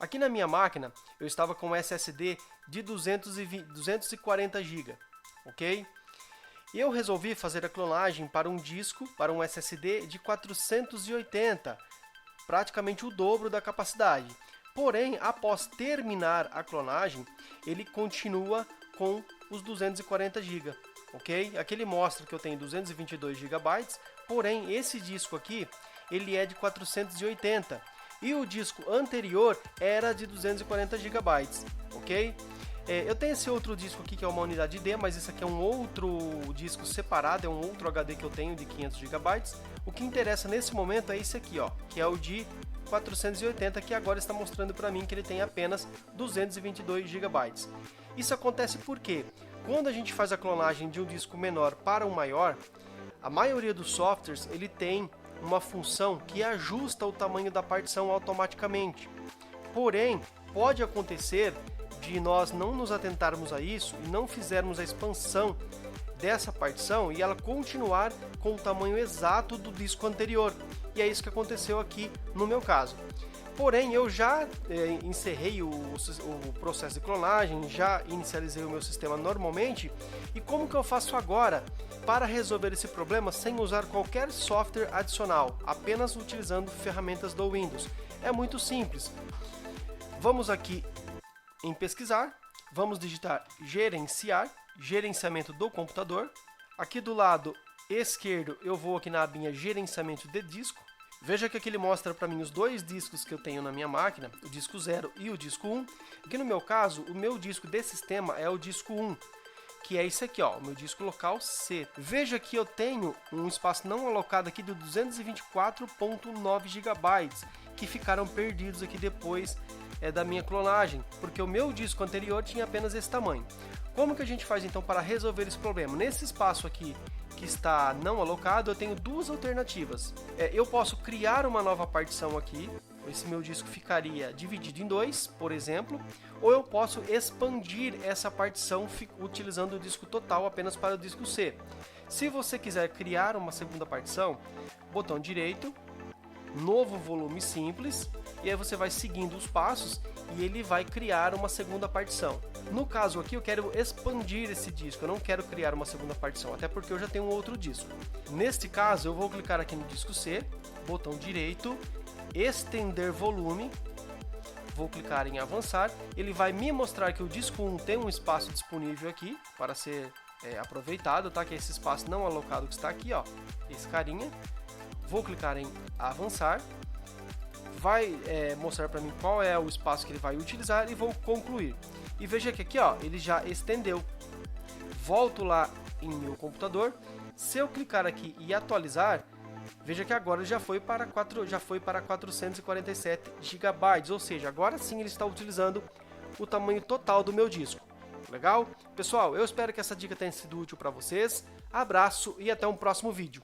Aqui na minha máquina, eu estava com um SSD de 240 GB, ok? E eu resolvi fazer a clonagem para um disco, para um SSD de 480, praticamente o dobro da capacidade. Porém, após terminar a clonagem, ele continua com os 240 GB, ok? Aqui ele mostra que eu tenho 222 GB, porém esse disco aqui, ele é de 480 e o disco anterior era de 240 GB, ok? Eu tenho esse outro disco aqui que é uma unidade D, mas esse aqui é um outro disco separado, é um outro HD que eu tenho de 500 GB. O que interessa nesse momento é esse aqui, ó, que é o de 480, que agora está mostrando para mim que ele tem apenas 222 GB. Isso acontece porque, quando a gente faz a clonagem de um disco menor para um maior, a maioria dos softwares ele tem uma função que ajusta o tamanho da partição automaticamente. Porém, pode acontecer de nós não nos atentarmos a isso e não fizermos a expansão dessa partição e ela continuar com o tamanho exato do disco anterior. E é isso que aconteceu aqui no meu caso. Porém, eu já encerrei o processo de clonagem, já inicializei o meu sistema normalmente. E como que eu faço agora para resolver esse problema sem usar qualquer software adicional, apenas utilizando ferramentas do Windows? É muito simples. Vamos aqui em pesquisar, vamos digitar gerenciar, gerenciamento do computador. Aqui do lado esquerdo eu vou aqui na abinha gerenciamento de disco. Veja que aqui ele mostra para mim os dois discos que eu tenho na minha máquina, o disco 0 e o disco 1. Aqui no meu caso, o meu disco de sistema é o disco 1, que é esse aqui, ó, o meu disco local C. Veja que eu tenho um espaço não alocado aqui de 224.9 GB, que ficaram perdidos aqui depois da minha clonagem, porque o meu disco anterior tinha apenas esse tamanho. Como que a gente faz então para resolver esse problema? Nesse espaço aqui que está não alocado, eu tenho duas alternativas. Eu posso criar uma nova partição aqui, esse meu disco ficaria dividido em dois, por exemplo, ou eu posso expandir essa partição utilizando o disco total apenas para o disco C. Se você quiser criar uma segunda partição, botão direito, novo volume simples, e aí você vai seguindo os passos e ele vai criar uma segunda partição. No caso aqui eu quero expandir esse disco, eu não quero criar uma segunda partição, até porque eu já tenho um outro disco. Neste caso eu vou clicar aqui no disco C, botão direito, estender volume, vou clicar em avançar, ele vai me mostrar que o disco 1 tem um espaço disponível aqui para ser aproveitado, tá? Que é esse espaço não alocado que está aqui, ó, esse carinha. Vou clicar em avançar, vai mostrar para mim qual é o espaço que ele vai utilizar e vou concluir. E veja que aqui, ó, ele já estendeu. Volto lá em meu computador, se eu clicar aqui e atualizar, veja que agora já foi para 447 GB, ou seja, agora sim ele está utilizando o tamanho total do meu disco. Legal? Pessoal, eu espero que essa dica tenha sido útil para vocês. Abraço e até um próximo vídeo.